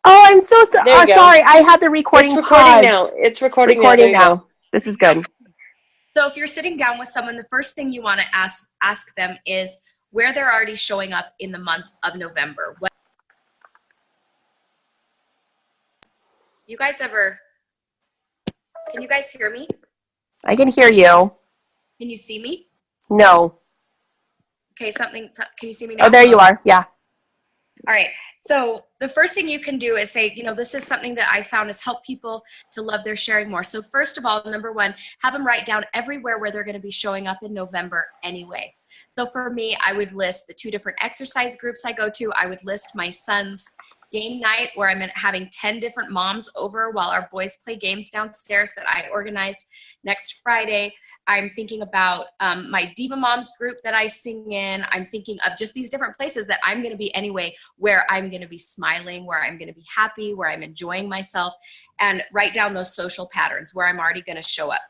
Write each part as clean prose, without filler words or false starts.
Oh, I'm so There you go. sorry. I had the recording It's recording now. paused. It's recording now. There you go. This is good. So if you're sitting down with someone, the first thing you want to ask them is where they're already showing up in the month of November. You guys ever, can you guys hear me? I can hear you. Can you see me? No. Okay, can you see me now? Oh, there you are. Yeah. All right. So the first thing you can do is say, this is something that I found has helped people to love their sharing more. So first of all, number one, have them write down everywhere where they're going to be showing up in November anyway. So for me, I would list the 2 different exercise groups I go to. I would list my son's game night where I'm having 10 different moms over while our boys play games downstairs that I organized next Friday. I'm thinking about my Diva Moms group that I sing in. I'm thinking of just these different places that I'm going to be anyway, where I'm going to be smiling, where I'm going to be happy, where I'm enjoying myself, and write down those social patterns where I'm already going to show up.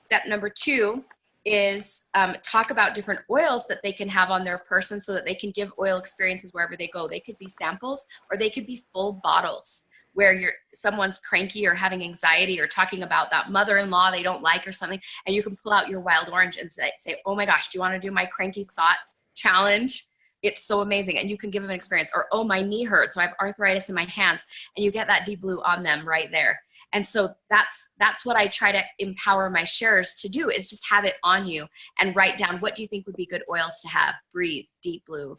Step number 2 is talk about different oils that they can have on their person so that they can give oil experiences wherever they go. They could be samples or they could be full bottles where someone's cranky or having anxiety or talking about that mother-in-law they don't like or something, and you can pull out your wild orange and say, oh my gosh, do you want to do my cranky thought challenge? It's so amazing. And you can give them an experience. Or, oh, my knee hurts, so I have arthritis in my hands, and you get that deep blue on them right there. And so that's what I try to empower my sharers to do, is just have it on you and write down, what do you think would be good oils to have? Breathe, deep blue,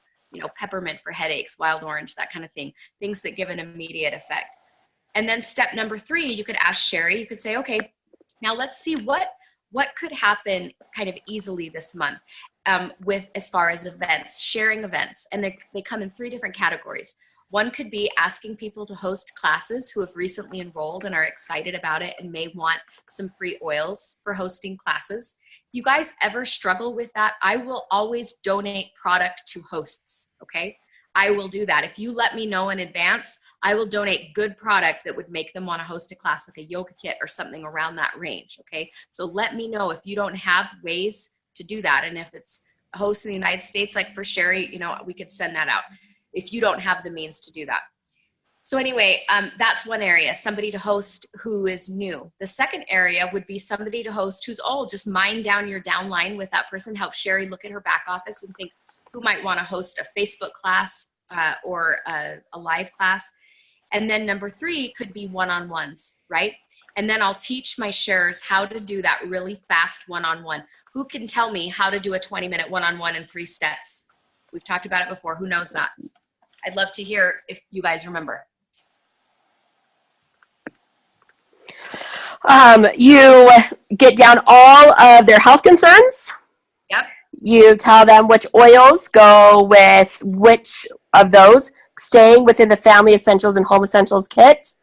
peppermint for headaches, wild orange, that kind of thing, things that give an immediate effect. And then step number 3, you could ask Sherry, you could say, okay, now let's see what could happen kind of easily this month with as far as events, sharing events. And they come in 3 different categories. One could be asking people to host classes who have recently enrolled and are excited about it and may want some free oils for hosting classes. You guys ever struggle with that? I will always donate product to hosts, okay? I will do that. If you let me know in advance, I will donate good product that would make them want to host a class, like a yoga kit or something around that range, okay? So let me know if you don't have ways to do that. And if it's a host in the United States, like for Sherry, we could send that out if you don't have the means to do that. So anyway, that's one area, somebody to host who is new. The second area would be somebody to host who's old. Just mind down your downline with that person. Help Sherry look at her back office and think who might want to host a Facebook class or a live class. And then number 3 could be one-on-ones, right? And then I'll teach my sharers how to do that really fast one-on-one. Who can tell me how to do a 20-minute one-on-one in 3 steps? We've talked about it before. Who knows that? I'd love to hear if you guys remember. You get down all of their health concerns. Yep. You tell them which oils go with which of those, staying within the Family Essentials and Home Essentials kit,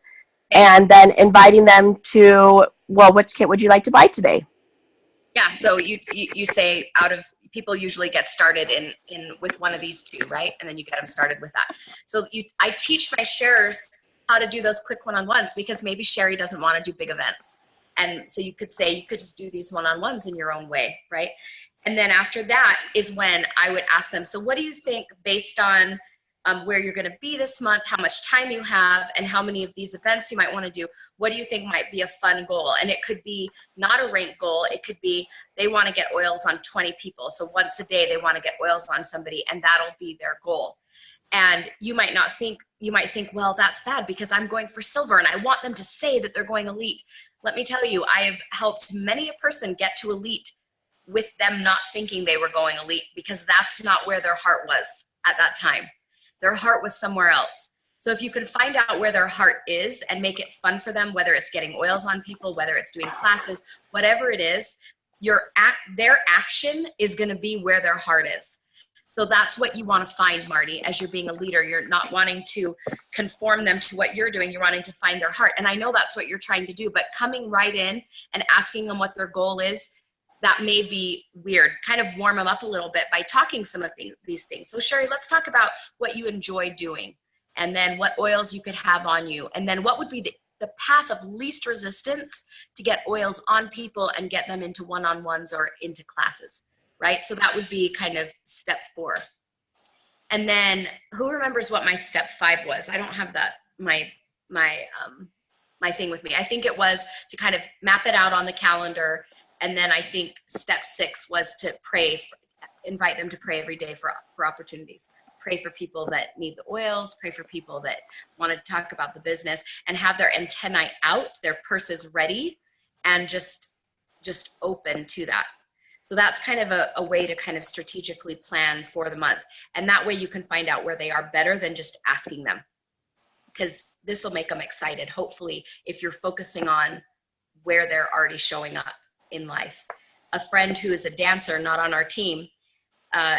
and then inviting them to, well, which kit would you like to buy today? Yeah, so you say people usually get started in with one of these 2, right? And then you get them started with that. So I teach my sharers how to do those quick one-on-ones, because maybe Sherry doesn't want to do big events. And so you could say, you could just do these one-on-ones in your own way, right? And then after that is when I would ask them, so what do you think, based on where you're going to be this month, how much time you have, and how many of these events you might want to do, what do you think might be a fun goal? And it could be not a rank goal. It could be they want to get oils on 20 people. So once a day they want to get oils on somebody, and that'll be their goal. And you might think, well, that's bad because I'm going for silver and I want them to say that they're going elite. Let me tell you, I have helped many a person get to elite with them not thinking they were going elite, because that's not where their heart was at that time. Their heart was somewhere else. So if you can find out where their heart is and make it fun for them, whether it's getting oils on people, whether it's doing classes, whatever it is, their action is going to be where their heart is. So that's what you want to find, Marty, as you're being a leader. You're not wanting to conform them to what you're doing. You're wanting to find their heart. And I know that's what you're trying to do, but coming right in and asking them what their goal is, that may be weird. Kind of warm them up a little bit by talking some of these things. So Sherry, let's talk about what you enjoy doing, and then what oils you could have on you, and then what would be the path of least resistance to get oils on people and get them into one-on-ones or into classes, right? So that would be kind of step 4. And then who remembers what my step 5 was? I don't have that my thing with me. I think it was to kind of map it out on the calendar, and then I think step 6 was to invite them to pray every day for opportunities. Pray for people that need the oils, pray for people that want to talk about the business, and have their antennae out, their purses ready, and just open to that. So that's kind of a way to kind of strategically plan for the month. And that way you can find out where they are better than just asking them, because this will make them excited, hopefully, if you're focusing on where they're already showing up in life. A friend who is a dancer, not on our team,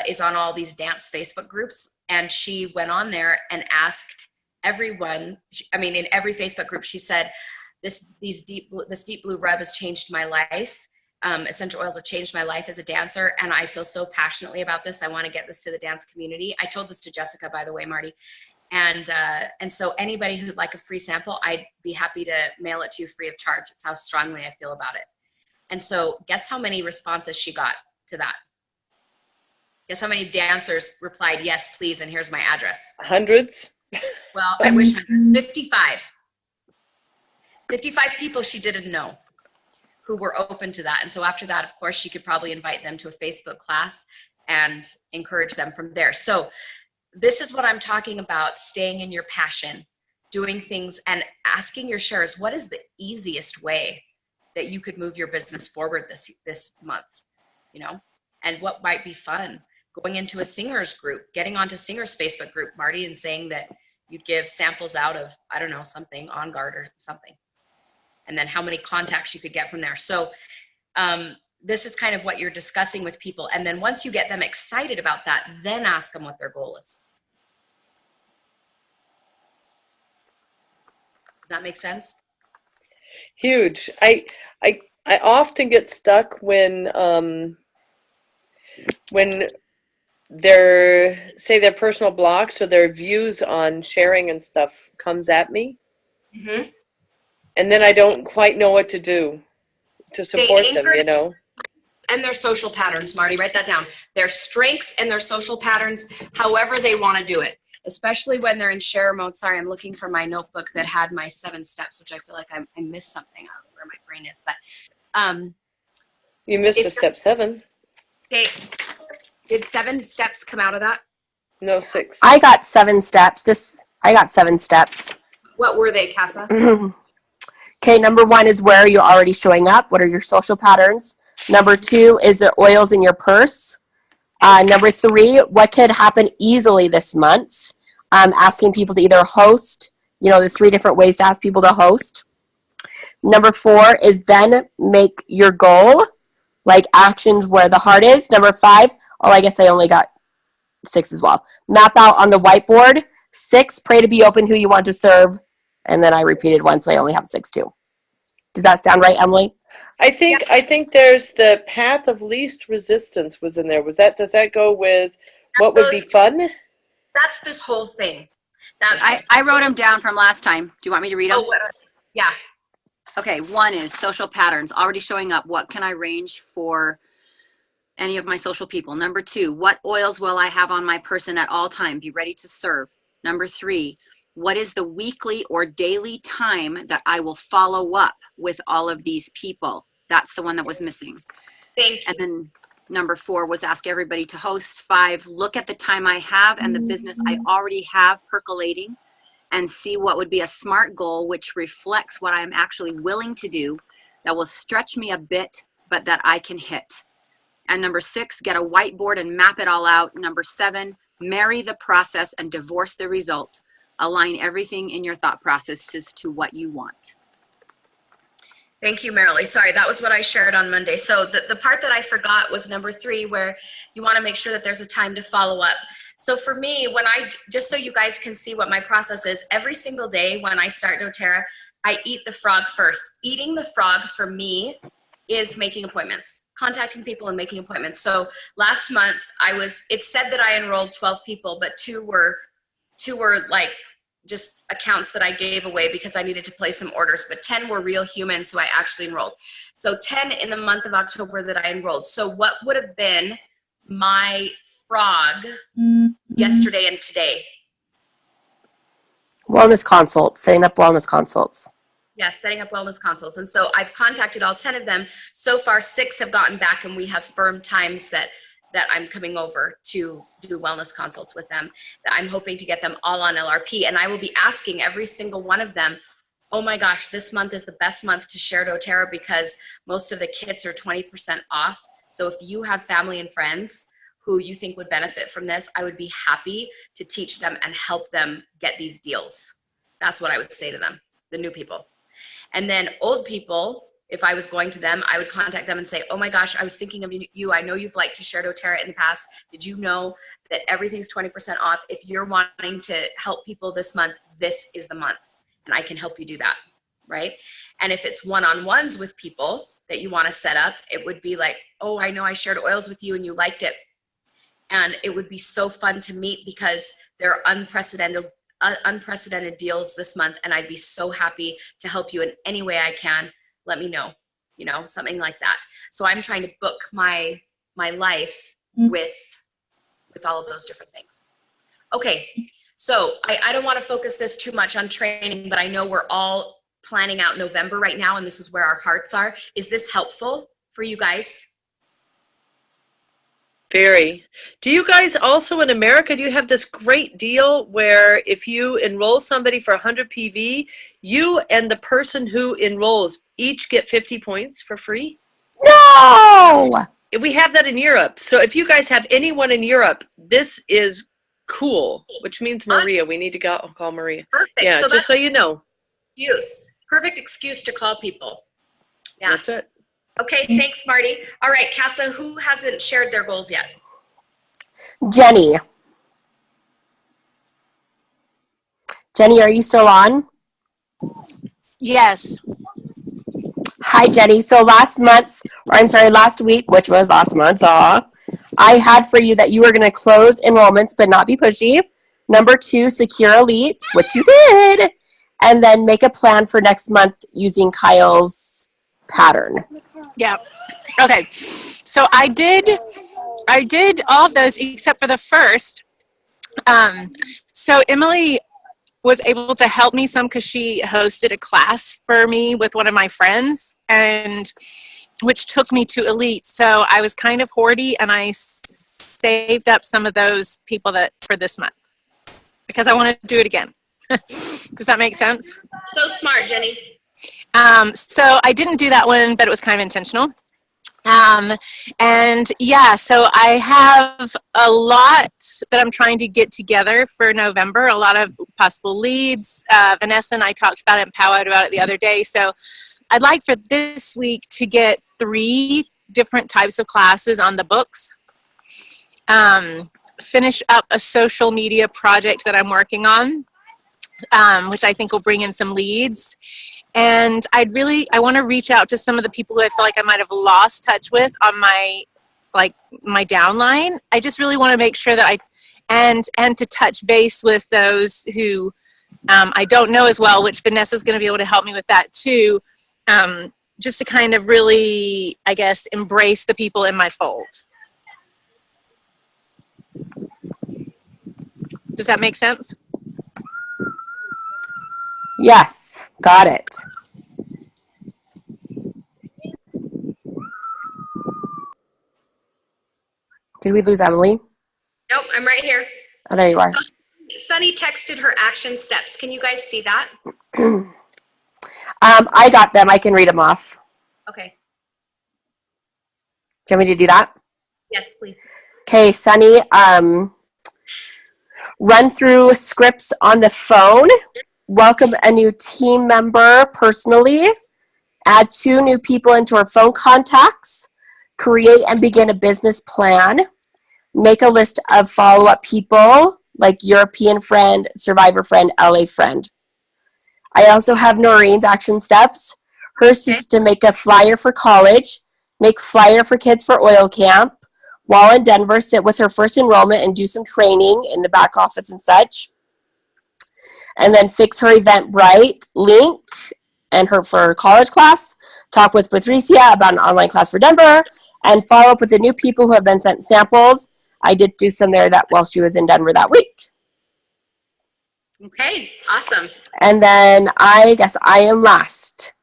is on all these dance Facebook groups, and she went on there and asked everyone, in every Facebook group, she said, this deep blue rub has changed my life. Essential oils have changed my life as a dancer, and I feel so passionately about this. I want to get this to the dance community. I told this to Jessica, by the way, Marty. And so anybody who'd like a free sample, I'd be happy to mail it to you free of charge. It's how strongly I feel about it. And so guess how many responses she got to that? Guess how many dancers replied, yes, please, and here's my address? Hundreds? Well, I wish hundreds. 55. 55 people she didn't know who were open to that. And so after that, of course, she could probably invite them to a Facebook class and encourage them from there. So this is what I'm talking about, staying in your passion, doing things and asking your sharers, what is the easiest way that you could move your business forward this month, and what might be fun? Going into a singers group, getting onto singers Facebook group, Marty, and saying that you'd give samples out of, I don't know, something, On Guard or something. And then how many contacts you could get from there. So this is kind of what you're discussing with people. And then once you get them excited about that, then ask them what their goal is. Does that make sense? Huge. I often get stuck when their personal blocks or their views on sharing and stuff comes at me. Mm-hmm. And then I don't quite know what to do to support them, And their social patterns, Marty, write that down. Their strengths and their social patterns, however they want to do it, especially when they're in share mode. Sorry, I'm looking for my notebook that had my 7 steps, which I feel like I missed something. I don't know where my brain is, but. You missed a step 7. Okay, did 7 steps come out of that? No, 6. I got 7 steps. I got 7 steps. What were they, Casa? Okay, number 1 is where are you already showing up? What are your social patterns? Number 2 is the oils in your purse. Number 3, what could happen easily this month? Asking people to either host, there's 3 different ways to ask people to host. Number 4 is then make your goal, like actions where the heart is. Number 5, I guess I only got 6 as well. Map out on the whiteboard. 6, pray to be open who you want to serve. And then I repeated 1, so I only have 6 too. Does that sound right, Emily? I think there's the path of least resistance was in there. Does that go with what would be fun? That's this whole thing. I wrote them down from last time. Do you want me to read them? Yeah. Okay, 1 is social patterns, already showing up. What can I arrange for any of my social people? Number 2, what oils will I have on my person at all time? Be ready to serve. Number 3, what is the weekly or daily time that I will follow up with all of these people? That's the one that was missing. Thank you. And then number 4 was ask everybody to host. 5, look at the time I have and the business I already have percolating and see what would be a SMART goal, which reflects what I'm actually willing to do that will stretch me a bit, but that I can hit. And number 6, get a whiteboard and map it all out. Number 7, marry the process and divorce the result. Align everything in your thought processes to what you want. Thank you, Marilee. Sorry, that was what I shared on Monday. So the part that I forgot was number 3, where you want to make sure that there's a time to follow up. So for me, just so you guys can see what my process is, every single day when I start doTERRA, I eat the frog first. Eating the frog for me is making appointments, contacting people and making appointments. So last month it said that I enrolled 12 people, but two were like just accounts that I gave away because I needed to place some orders, but 10 were real humans who I actually enrolled. So 10 in the month of October that I enrolled. So what would have been my frog yesterday and today? Wellness consults, setting up wellness consults. Yeah, setting up wellness consults. And so I've contacted all 10 of them. So far, 6 have gotten back, and we have firm times that I'm coming over to do wellness consults with them. That I'm hoping to get them all on LRP. And I will be asking every single one of them, oh my gosh, this month is the best month to share doTERRA because most of the kits are 20% off. So if you have family and friends who you think would benefit from this, I would be happy to teach them and help them get these deals. That's what I would say to them, the new people. And then old people, if I was going to them, I would contact them and say, oh my gosh, I was thinking of you. I know you've liked to share doTERRA in the past. Did you know that everything's 20% off? If you're wanting to help people this month, this is the month. And I can help you do that, right? And if it's one-on-ones with people that you want to set up, it would be like, oh, I know I shared oils with you and you liked it. And it would be so fun to meet because there are unprecedented deals this month, and I'd be so happy to help you in any way I can. Let me know, something like that. So I'm trying to book my life with all of those different things. Okay, so I don't want to focus this too much on training, but I know we're all planning out November right now, and this is where our hearts are. Is this helpful for you guys? Very. Do you guys also in America, do you have this great deal where if you enroll somebody for 100 PV, you and the person who enrolls each get 50 points for free? No! We have that in Europe. So if you guys have anyone in Europe, this is cool, which means Maria. We need to call Maria. Perfect. Yeah, so just so you know. Perfect excuse to call people. Yeah. That's it. Okay, thanks, Marty. All right, Casa, who hasn't shared their goals yet? Jenny. Jenny, are you still on? Yes. Hi, Jenny. So last week, which was last month, I had for you that you were going to close enrollments but not be pushy. Number 2, secure Elite, which you did. And then make a plan for next month using Kyle's pattern. Yeah. Okay. So I did all of those except for the first. So Emily was able to help me some because she hosted a class for me with one of my friends, and which took me to Elite. So I was kind of hoardy, and I saved up some of those people for this month because I want to do it again. Does that make sense? So smart, Jenny. So I didn't do that one, but it was kind of intentional. And yeah, so I have a lot that I'm trying to get together for November, a lot of possible leads. Vanessa and I talked about it and Powwow about it the other day. So I'd like for this week to get 3 different types of classes on the books. Finish up a social media project that I'm working on, which I think will bring in some leads. And I want to reach out to some of the people who I feel like I might have lost touch with on my downline. I just really want to make sure that and to touch base with those who I don't know as well, which Vanessa's going to be able to help me with that too. Just to kind of really, I guess, embrace the people in my fold. Does that make sense? Yes, got it. Did we lose Emily? Nope, I'm right here. Oh, there you are. So, Sunny texted her action steps. Can you guys see that? I got them. I can read them off. Okay. Do you want me to do that? Yes, please. Okay, Sunny, run through scripts on the phone. Welcome a new team member personally. Add 2 new people into our phone contacts. Create and begin a business plan. Make a list of follow-up people like European friend, Survivor friend, LA friend. I also have Noreen's action steps. Hers is to make a flyer for college, make flyer for kids for oil camp. While in Denver, sit with her first enrollment and do some training in the back office and such. And then fix her Eventbrite link and for her college class. Talk with Patricia about an online class for Denver. And follow up with the new people who have been sent samples. I did do some there while she was in Denver that week. Okay, awesome. And then I guess I am last.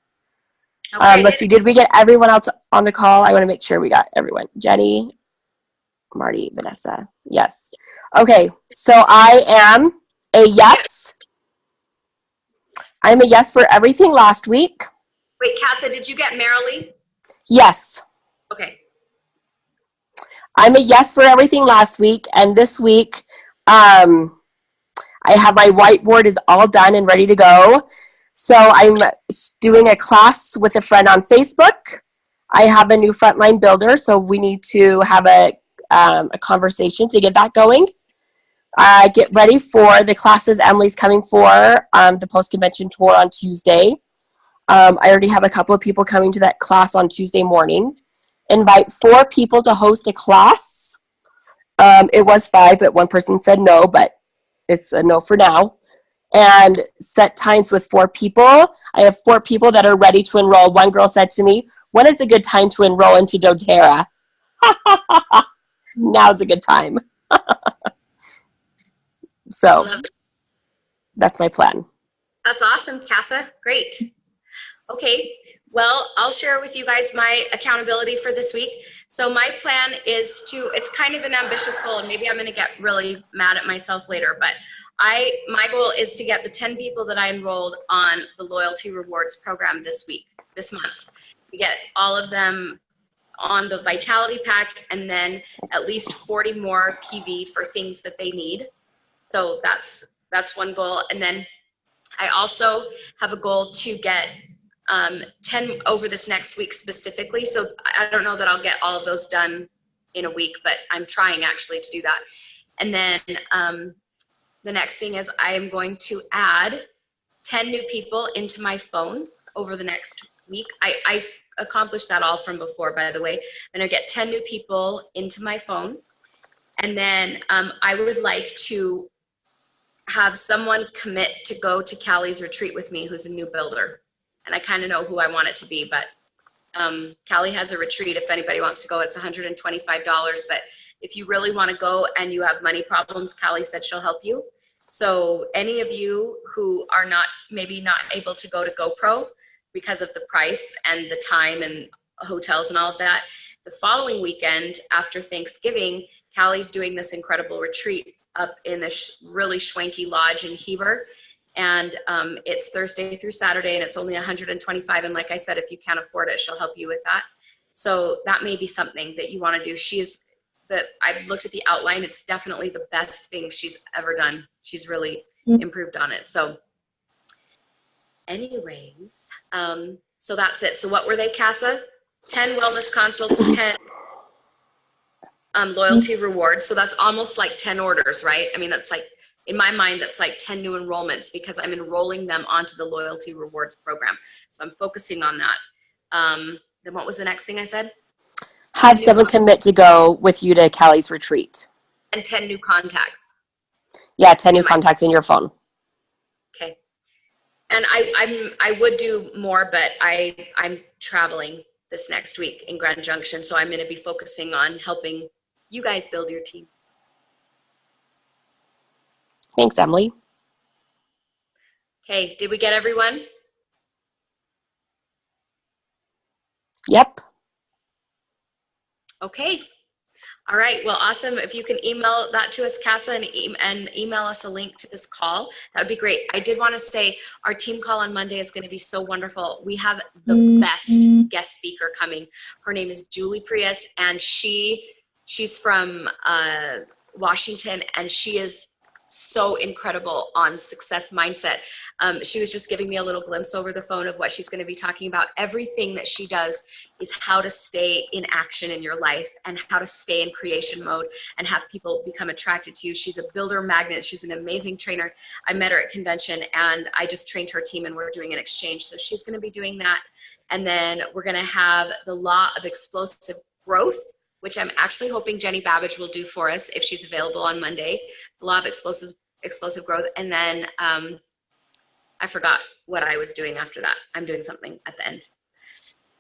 Okay. Let's see, did we get everyone else on the call? I want to make sure we got everyone. Jenny, Marty, Vanessa. Yes. Okay, so I am a yes. I'm a yes for everything last week. Wait, Casa, did you get Marilee? Yes. Okay. I'm a yes for everything last week, and this week, I have my whiteboard is all done and ready to go. So I'm doing a class with a friend on Facebook. I have a new frontline builder, so we need to have a conversation to get that going. Get ready for the classes Emily's coming for the post-convention tour on Tuesday. I already have a couple of people coming to that class on Tuesday morning. Invite 4 people to host a class. It was 5, but one person said no, but it's a no for now. And set times with 4 people. I have 4 people that are ready to enroll. One girl said to me, when is a good time to enroll into doTERRA? Now's a good time. So that's my plan. That's awesome, Casa. Great. Okay. Well, I'll share with you guys my accountability for this week. So my plan is it's kind of an ambitious goal, and maybe I'm going to get really mad at myself later, but my goal is to get the 10 people that I enrolled on the Loyalty Rewards program this month. We get all of them on the Vitality Pack, and then at least 40 more PV for things that they need. So that's one goal. And then I also have a goal to get 10 over this next week specifically. So I don't know that I'll get all of those done in a week, but I'm trying actually to do that. And then the next thing is I am going to add 10 new people into my phone over the next week. I accomplished that all from before, by the way. I'm going to get 10 new people into my phone. And then I would like to have someone commit to go to Callie's retreat with me who's a new builder. And I kind of know who I want it to be, but Callie has a retreat. If anybody wants to go, it's $125. But if you really want to go and you have money problems, Callie said she'll help you. So any of you who are maybe not able to go to GoPro because of the price and the time and hotels and all of that, the following weekend after Thanksgiving, Callie's doing this incredible retreat up in this really schwanky lodge in Heber. And it's Thursday through Saturday, and it's only $125. And like I said, if you can't afford it, she'll help you with that. So that may be something that you want to do. I've looked at the outline. It's definitely the best thing she's ever done. She's really improved on it. So anyways, so that's it. So what were they, Casa? 10 wellness consults, 10 loyalty rewards. So that's almost like 10 orders, right? I mean, that's like, in my mind, that's like 10 new enrollments because I'm enrolling them onto the loyalty rewards program. So I'm focusing on that. Then what was the next thing I said? Have 7 commit to go with you to Callie's retreat. And 10 new contacts. Yeah, 10 new contacts in your phone. Okay. And I would do more, but I'm traveling this next week in Grand Junction. So I'm going to be focusing on helping you guys build your team. Thanks, Emily. Okay, did we get everyone? Yep. Okay. All right, well, awesome. If you can email that to us, Casa, and email us a link to this call, that would be great. I did want to say our team call on Monday is going to be so wonderful. We have the best guest speaker coming. Her name is Julie Prius, and she's from Washington, and she is so incredible on success mindset. She was just giving me a little glimpse over the phone of what she's going to be talking about. Everything that she does is how to stay in action in your life and how to stay in creation mode and have people become attracted to you. She's a builder magnet. She's an amazing trainer. I met her at convention and I just trained her team and we're doing an exchange. So she's going to be doing that. And then we're going to have the law of explosive growth, which I'm actually hoping Jenny Babbage will do for us if she's available on Monday. The law of explosive growth. And then I forgot what I was doing after that. I'm doing something at the end.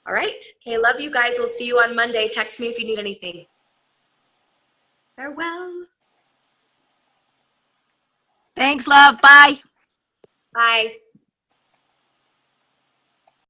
All right. Okay, love you guys. We'll see you on Monday. Text me if you need anything. Farewell. Thanks, love. Bye. Bye.